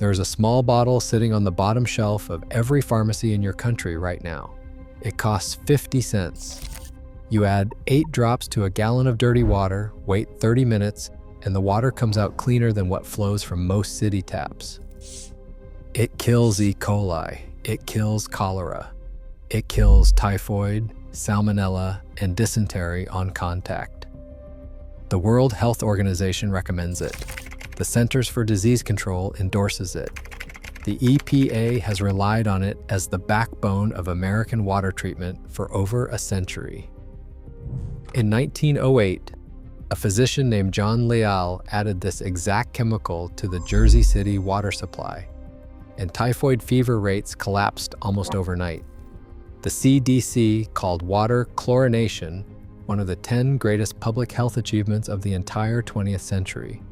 There's a small bottle sitting on the bottom shelf of every pharmacy in your country right now. It costs 50 cents. You add 8 drops to a gallon of dirty water, wait 30 minutes, and the water comes out cleaner than what flows from most city taps. It kills E. coli. It kills cholera. It kills typhoid, salmonella, and dysentery on contact. The World Health Organization recommends it. The Centers for Disease Control endorses it. The EPA has relied on it as the backbone of American water treatment for over a century. In 1908, a physician named John Leal added this exact chemical to the Jersey City water supply, and typhoid fever rates collapsed almost overnight. The CDC called water chlorination one of the 10 greatest public health achievements of the entire 20th century.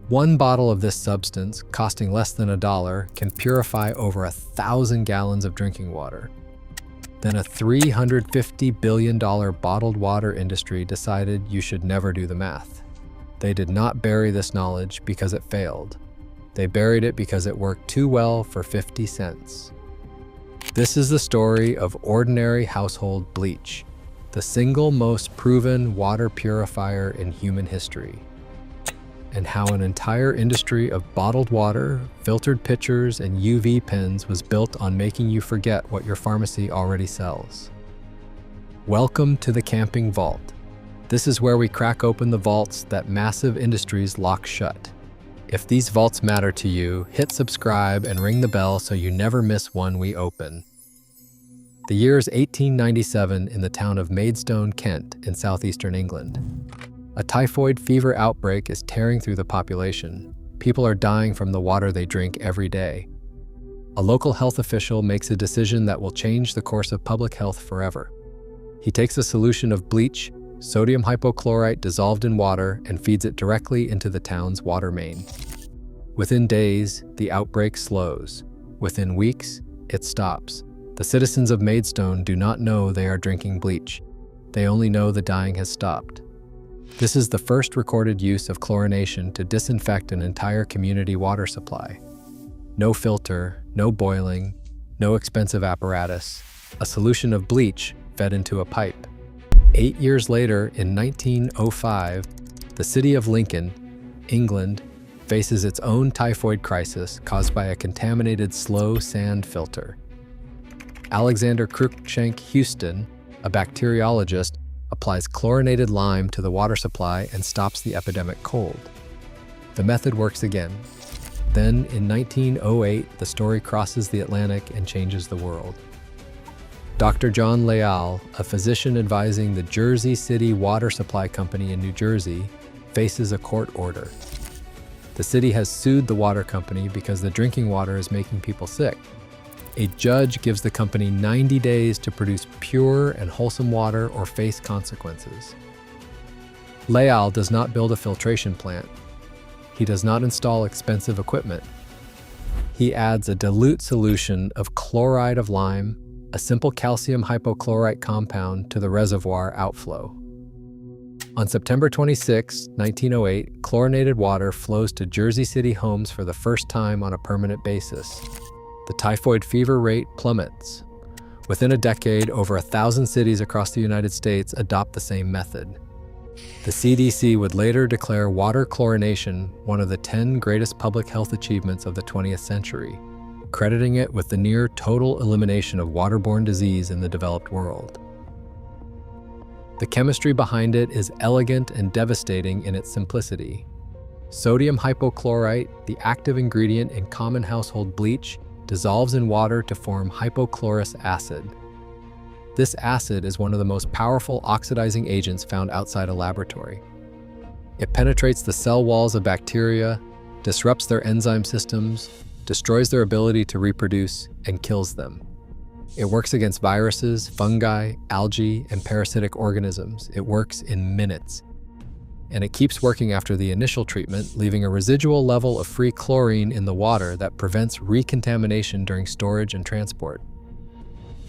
One bottle of this substance, costing less than $1, can purify over 1,000 gallons of drinking water. Then a $350 billion bottled water industry decided you should never do the math. They did not bury this knowledge because it failed. They buried it because it worked too well for 50 cents. This is the story of ordinary household bleach, the single most proven water purifier in human history, and how an entire industry of bottled water, filtered pitchers, and UV pens was built on making you forget what your pharmacy already sells. Welcome to the camping vault. This is where we crack open the vaults that massive industries lock shut. If these vaults matter to you, hit subscribe and ring the bell so you never miss one we open. The year is 1897 in the town of Maidstone, Kent, in southeastern England. A typhoid fever outbreak is tearing through the population. People are dying from the water they drink every day. A local health official makes a decision that will change the course of public health forever. He takes a solution of bleach, sodium hypochlorite dissolved in water, and feeds it directly into the town's water main. Within days, the outbreak slows. Within weeks, it stops. The citizens of Maidstone do not know they are drinking bleach. They only know the dying has stopped. This is the first recorded use of chlorination to disinfect an entire community water supply. No filter, no boiling, no expensive apparatus. A solution of bleach fed into a pipe. 8 years later, in 1905, the city of Lincoln, England, faces its own typhoid crisis caused by a contaminated slow sand filter. Alexander Cruikshank Houston, a bacteriologist, applies chlorinated lime to the water supply and stops the epidemic cold. The method works again. Then, in 1908, the story crosses the Atlantic and changes the world. Dr. John Leal, a physician advising the Jersey City Water Supply Company in New Jersey, faces a court order. The city has sued the water company because the drinking water is making people sick. A judge gives the company 90 days to produce pure and wholesome water or face consequences. Leal does not build a filtration plant. He does not install expensive equipment. He adds a dilute solution of chloride of lime, a simple calcium hypochlorite compound, to the reservoir outflow. On September 26, 1908, chlorinated water flows to Jersey City homes for the first time on a permanent basis. The typhoid fever rate plummets. Within a decade, over 1,000 cities across the United States adopt the same method. The CDC would later declare water chlorination one of the 10 greatest public health achievements of the 20th century, crediting it with the near total elimination of waterborne disease in the developed world. The chemistry behind it is elegant and devastating in its simplicity. Sodium hypochlorite, the active ingredient in common household bleach, dissolves in water to form hypochlorous acid. This acid is one of the most powerful oxidizing agents found outside a laboratory. It penetrates the cell walls of bacteria, disrupts their enzyme systems, destroys their ability to reproduce, and kills them. It works against viruses, fungi, algae, and parasitic organisms. It works in minutes. And it keeps working after the initial treatment, leaving a residual level of free chlorine in the water that prevents recontamination during storage and transport.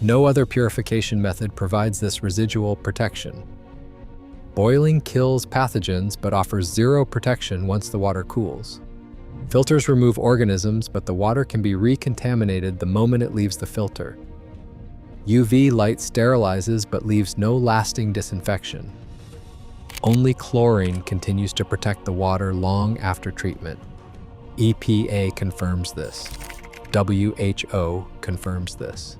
No other purification method provides this residual protection. Boiling kills pathogens but offers zero protection once the water cools. Filters remove organisms, but the water can be recontaminated the moment it leaves the filter. UV light sterilizes but leaves no lasting disinfection. Only chlorine continues to protect the water long after treatment. EPA confirms this. WHO confirms this.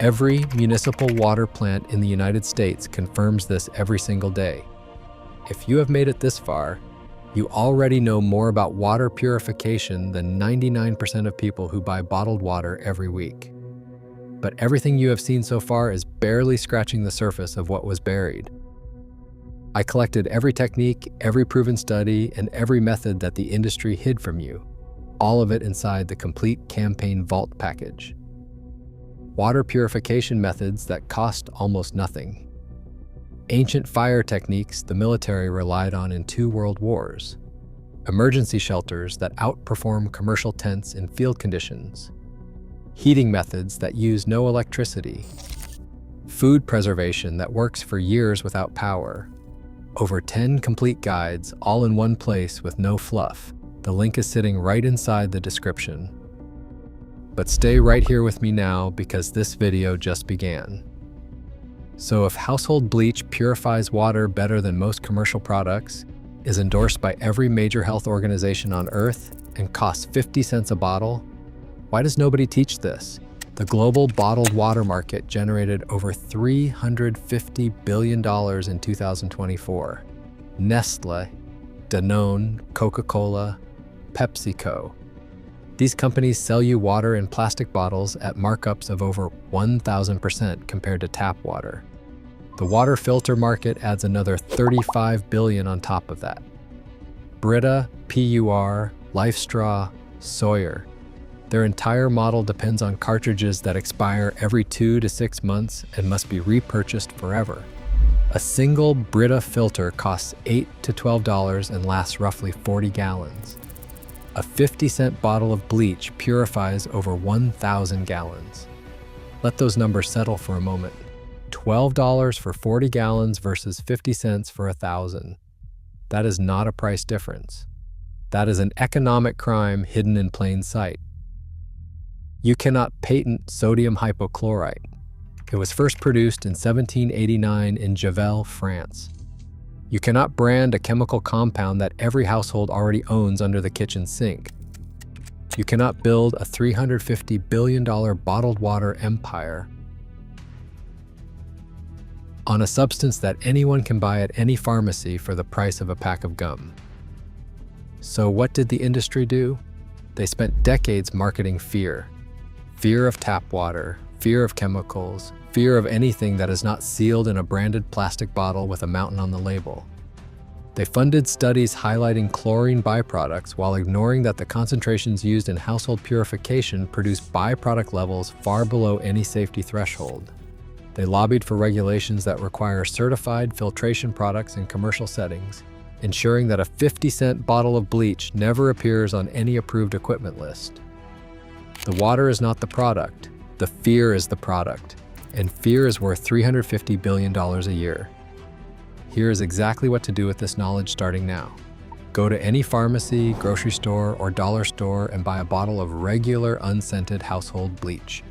Every municipal water plant in the United States confirms this every single day. If you have made it this far, you already know more about water purification than 99% of people who buy bottled water every week. But everything you have seen so far is barely scratching the surface of what was buried. I collected every technique, every proven study, and every method that the industry hid from you, all of it inside the complete campaign vault package. Water purification methods that cost almost nothing. Ancient fire techniques the military relied on in 2 world wars. Emergency shelters that outperform commercial tents in field conditions. Heating methods that use no electricity. Food preservation that works for years without power. Over 10 complete guides, all in one place with no fluff. The link is sitting right inside the description. But stay right here with me now because this video just began. So if household bleach purifies water better than most commercial products, is endorsed by every major health organization on Earth, and costs 50 cents a bottle, why does nobody teach this? The global bottled water market generated over $350 billion in 2024. Nestle, Danone, Coca-Cola, PepsiCo. These companies sell you water in plastic bottles at markups of over 1,000% compared to tap water. The water filter market adds another $35 billion on top of that. Brita, PUR, LifeStraw, Sawyer. Their entire model depends on cartridges that expire every 2 to 6 months and must be repurchased forever. A single Brita filter costs $8 to $12 and lasts roughly 40 gallons. A 50-cent bottle of bleach purifies over 1,000 gallons. Let those numbers settle for a moment. $12 for 40 gallons versus 50 cents for 1,000. That is not a price difference. That is an economic crime hidden in plain sight. You cannot patent sodium hypochlorite. It was first produced in 1789 in Javel, France. You cannot brand a chemical compound that every household already owns under the kitchen sink. You cannot build a $350 billion bottled water empire on a substance that anyone can buy at any pharmacy for the price of a pack of gum. So what did the industry do? They spent decades marketing fear. Fear of tap water, fear of chemicals, fear of anything that is not sealed in a branded plastic bottle with a mountain on the label. They funded studies highlighting chlorine byproducts while ignoring that the concentrations used in household purification produce byproduct levels far below any safety threshold. They lobbied for regulations that require certified filtration products in commercial settings, ensuring that a 50-cent bottle of bleach never appears on any approved equipment list. The water is not the product, the fear is the product, and fear is worth $350 billion a year. Here is exactly what to do with this knowledge starting now. Go to any pharmacy, grocery store, or dollar store and buy a bottle of regular unscented household bleach.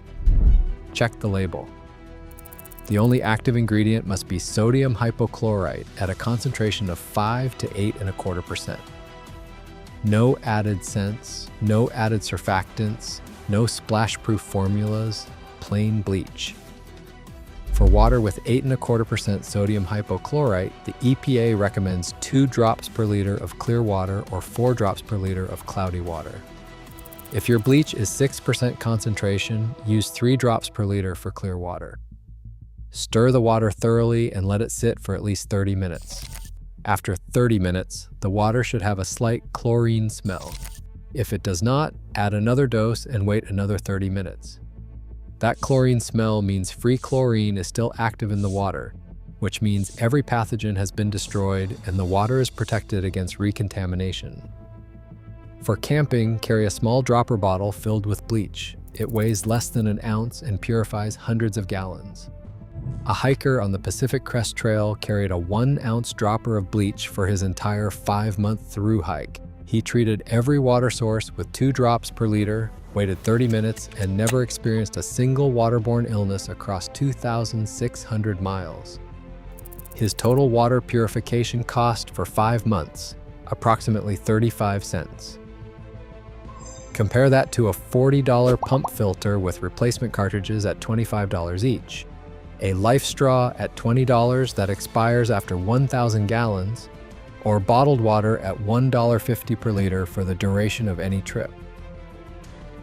Check the label. The only active ingredient must be sodium hypochlorite at a concentration of 5 to 8.25%. No added scents, no added surfactants, no splash-proof formulas, plain bleach. For water with 8.25% sodium hypochlorite, the EPA recommends 2 drops per liter of clear water or 4 drops per liter of cloudy water. If your bleach is 6% concentration, use 3 drops per liter for clear water. Stir the water thoroughly and let it sit for at least 30 minutes. After 30 minutes, the water should have a slight chlorine smell. If it does not, add another dose and wait another 30 minutes. That chlorine smell means free chlorine is still active in the water, which means every pathogen has been destroyed and the water is protected against recontamination. For camping, carry a small dropper bottle filled with bleach. It weighs less than an ounce and purifies hundreds of gallons. A hiker on the Pacific Crest Trail carried a 1-ounce dropper of bleach for his entire 5-month through hike. He treated every water source with 2 drops per liter, waited 30 minutes, and never experienced a single waterborne illness across 2,600 miles. His total water purification cost for 5 months, approximately 35 cents. Compare that to a $40 pump filter with replacement cartridges at $25 each, a life straw at $20 that expires after 1,000 gallons, or bottled water at $1.50 per liter for the duration of any trip.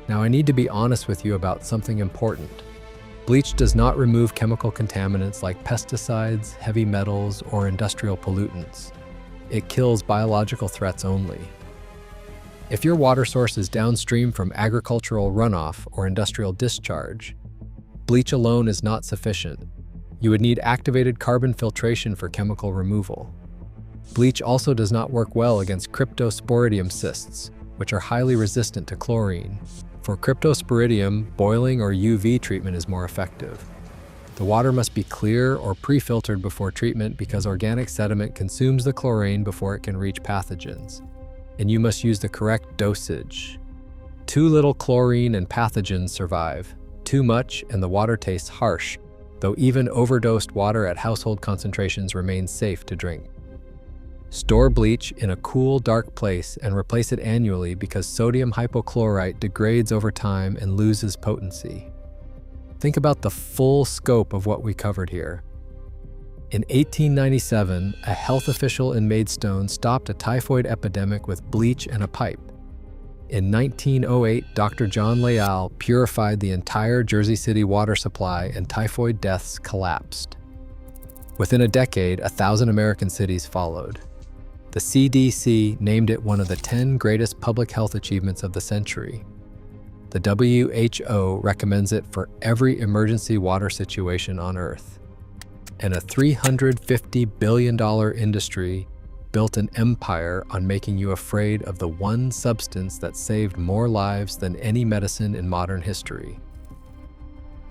Now, I need to be honest with you about something important. Bleach does not remove chemical contaminants like pesticides, heavy metals, or industrial pollutants. It kills biological threats only. If your water source is downstream from agricultural runoff or industrial discharge, bleach alone is not sufficient. You would need activated carbon filtration for chemical removal. Bleach also does not work well against cryptosporidium cysts, which are highly resistant to chlorine. For cryptosporidium, boiling or UV treatment is more effective. The water must be clear or pre-filtered before treatment because organic sediment consumes the chlorine before it can reach pathogens. And you must use the correct dosage. Too little chlorine and pathogens survive. Too much and the water tastes harsh, though even overdosed water at household concentrations remains safe to drink. Store bleach in a cool, dark place and replace it annually because sodium hypochlorite degrades over time and loses potency. Think about the full scope of what we covered here. In 1897, a health official in Maidstone stopped a typhoid epidemic with bleach and a pipe. In 1908, Dr. John Leal purified the entire Jersey City water supply and typhoid deaths collapsed. Within a decade, 1,000 American cities followed. The CDC named it one of the 10 greatest public health achievements of the century. The WHO recommends it for every emergency water situation on Earth. And a $350 billion industry built an empire on making you afraid of the one substance that saved more lives than any medicine in modern history.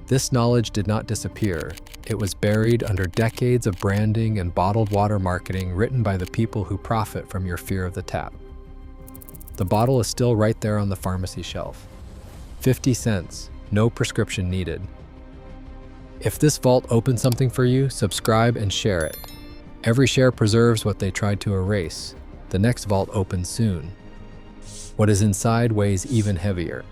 This knowledge did not disappear. It was buried under decades of branding and bottled water marketing written by the people who profit from your fear of the tap. The bottle is still right there on the pharmacy shelf. 50 cents, no prescription needed. If this vault opened something for you, subscribe and share it. Every share preserves what they tried to erase. The next vault opens soon. What is inside weighs even heavier.